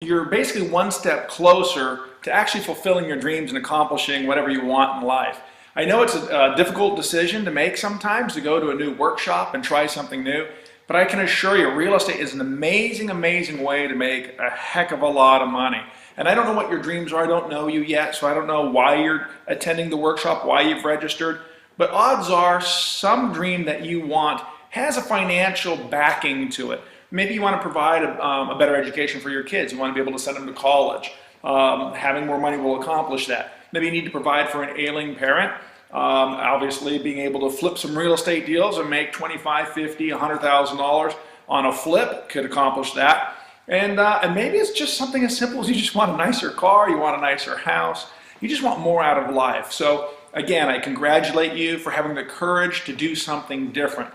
you're basically one step closer to actually fulfilling your dreams and accomplishing whatever you want in life. I know it's a difficult decision to make sometimes, to go to a new workshop and try something new, but I can assure you real estate is an amazing, amazing way to make a heck of a lot of money. And I don't know what your dreams are. I don't know you yet, so I don't know why you're attending the workshop, why you've registered, but odds are some dream that you want has a financial backing to it. Maybe you want to provide a better education for your kids. You want to be able to send them to college. Having more money will accomplish that. Maybe you need to provide for an ailing parent. Obviously, being able to flip some real estate deals and make $25, $50, $100,000 on a flip could accomplish that. And maybe it's just something as simple as you just want a nicer car, you want a nicer house, you just want more out of life. So again, I congratulate you for having the courage to do something different.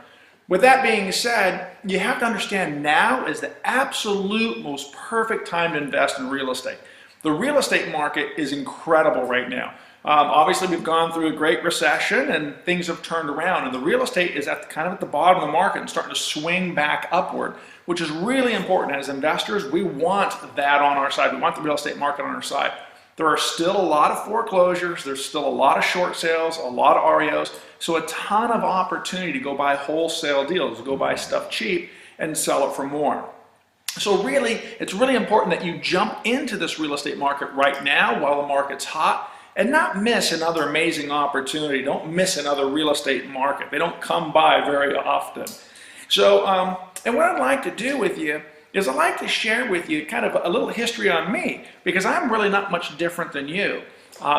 With that being said, you have to understand now is the absolute most perfect time to invest in real estate. The real estate market is incredible right now. Obviously, we've gone through a great recession and things have turned around, and the real estate is kind of at the bottom of the market and starting to swing back upward, which is really important. As investors, we want that on our side. We want the real estate market on our side. There are still a lot of foreclosures, there's still a lot of short sales, a lot of REOs, so a ton of opportunity to go buy wholesale deals, to go buy stuff cheap and sell it for more. So really, it's really important that you jump into this real estate market right now while the market's hot and not miss another amazing opportunity. Don't miss another real estate market. They don't come by very often. So, and what I'd like to do with you is I'd like to share with you kind of a little history on me, because I'm really not much different than you.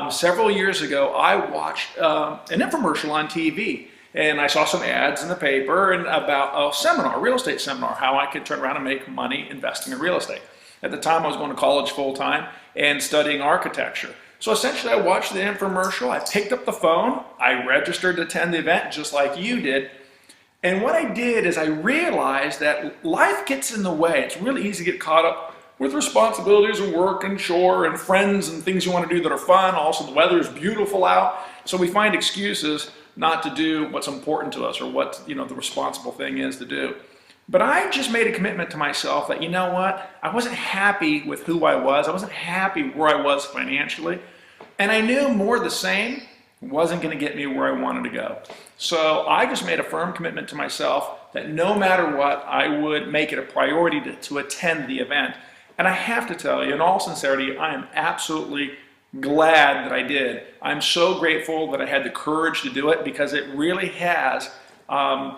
Several years ago, I watched an infomercial on TV, and I saw some ads in the paper and about a seminar, a real estate seminar, how I could turn around and make money investing in real estate. At the time, I was going to college full-time and studying architecture. So essentially, I watched the infomercial, I picked up the phone, I registered to attend the event just like you did. And what I did is I realized that life gets in the way. It's really easy to get caught up with responsibilities and work and chore and friends and things you want to do that are fun. Also, the weather is beautiful out. So we find excuses not to do what's important to us or what, the responsible thing is to do. But I just made a commitment to myself that, you know what, I wasn't happy with who I was. I wasn't happy where I was financially. And I knew more of the same wasn't going to get me where I wanted to go. So I just made a firm commitment to myself that no matter what, I would make it a priority to attend the event. And I have to tell you, in all sincerity, I am absolutely glad that I did. I'm so grateful that I had the courage to do it, because it really has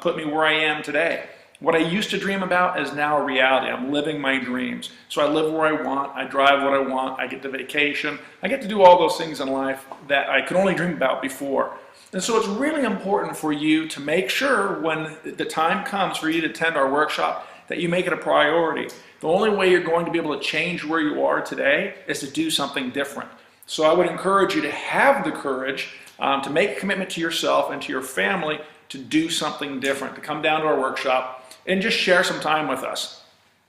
put me where I am today. What I used to dream about is now a reality. I'm living my dreams. So I live where I want, I drive what I want, I get to vacation, I get to do all those things in life that I could only dream about before. And so it's really important for you to make sure when the time comes for you to attend our workshop that you make it a priority. The only way you're going to be able to change where you are today is to do something different. So I would encourage you to have the courage to make a commitment to yourself and to your family to do something different, to come down to our workshop and just share some time with us.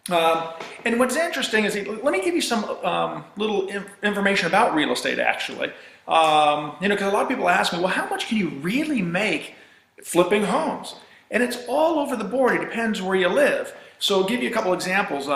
And what's interesting is, let me give you some little information about real estate actually. Because a lot of people ask me, well, how much can you really make flipping homes? And it's all over the board. It depends where you live. So I'll give you a couple examples.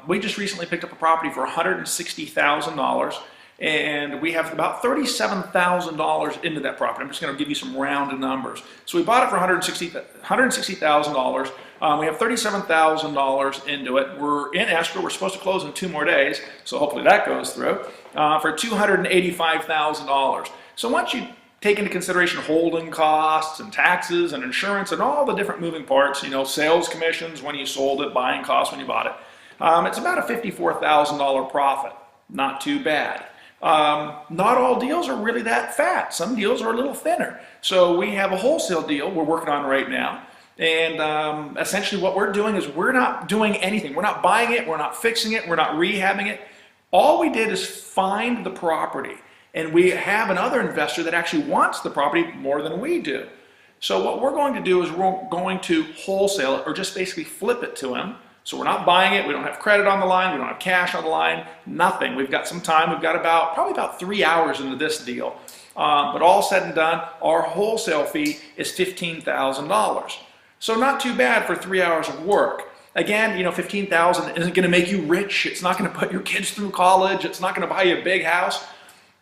We just recently picked up a property for $160,000. And we have about $37,000 into that property. I'm just going to give you some rounded numbers. So we bought it for $160,000. We have $37,000 into it. We're in escrow. We're supposed to close in 2 more days, so hopefully that goes through, for $285,000. So once you take into consideration holding costs and taxes and insurance and all the different moving parts, sales commissions when you sold it, buying costs when you bought it, it's about a $54,000 profit. Not too bad. Not all deals are really that fat. Some deals are a little thinner. So we have a wholesale deal we're working on right now. And essentially what we're doing is we're not doing anything. We're not buying it. We're not fixing it. We're not rehabbing it. All we did is find the property. And we have another investor that actually wants the property more than we do. So what we're going to do is we're going to wholesale it, or just basically flip it to him. So we're not buying it, we don't have credit on the line, we don't have cash on the line, nothing. We've got some time, we've got probably about 3 hours into this deal. But all said and done, our wholesale fee is $15,000. So not too bad for 3 hours of work. Again, you know, $15,000 isn't going to make you rich. It's not going to put your kids through college. It's not going to buy you a big house.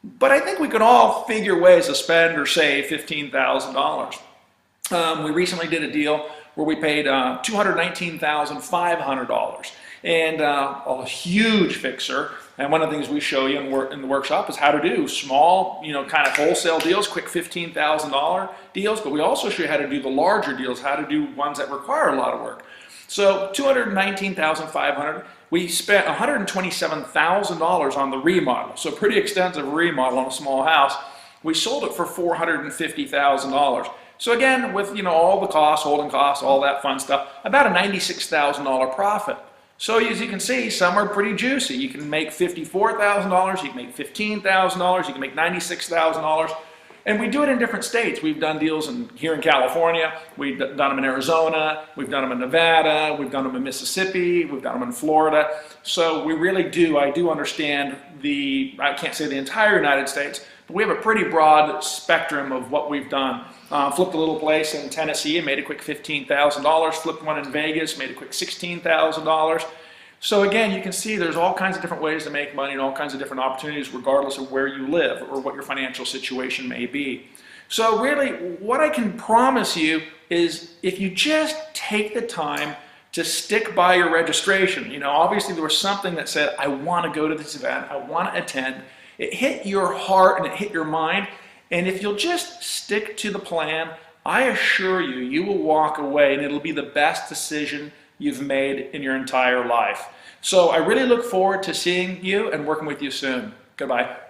But I think we can all figure ways to spend or save $15,000. We recently did a deal where we paid $219,500, and a huge fixer. And one of the things we show you in the workshop is how to do small, you know, kind of wholesale deals, quick $15,000 deals. But we also show you how to do the larger deals, how to do ones that require a lot of work. So $219,500. We spent $127,000 on the remodel. So pretty extensive remodel on a small house. We sold it for $450,000. So again, with, you know, all the costs, holding costs, all that fun stuff, about a $96,000 profit. So as you can see, some are pretty juicy. You can make $54,000, you can make $15,000, you can make $96,000. And we do it in different states. We've done deals here in California, we've done them in Arizona, we've done them in Nevada, we've done them in Mississippi, we've done them in Florida. So we really do, I do understand I can't say the entire United States, but we have a pretty broad spectrum of what we've done. Flipped a little place in Tennessee and made a quick $15,000. Flipped one in Vegas, made a quick $16,000. So again, you can see there's all kinds of different ways to make money and all kinds of different opportunities regardless of where you live or what your financial situation may be. So really, what I can promise you is if you just take the time to stick by your registration, you know, obviously there was something that said, I want to go to this event, I want to attend. It hit your heart and it hit your mind. And if you'll just stick to the plan, I assure you, you will walk away and it'll be the best decision you've made in your entire life. So I really look forward to seeing you and working with you soon. Goodbye.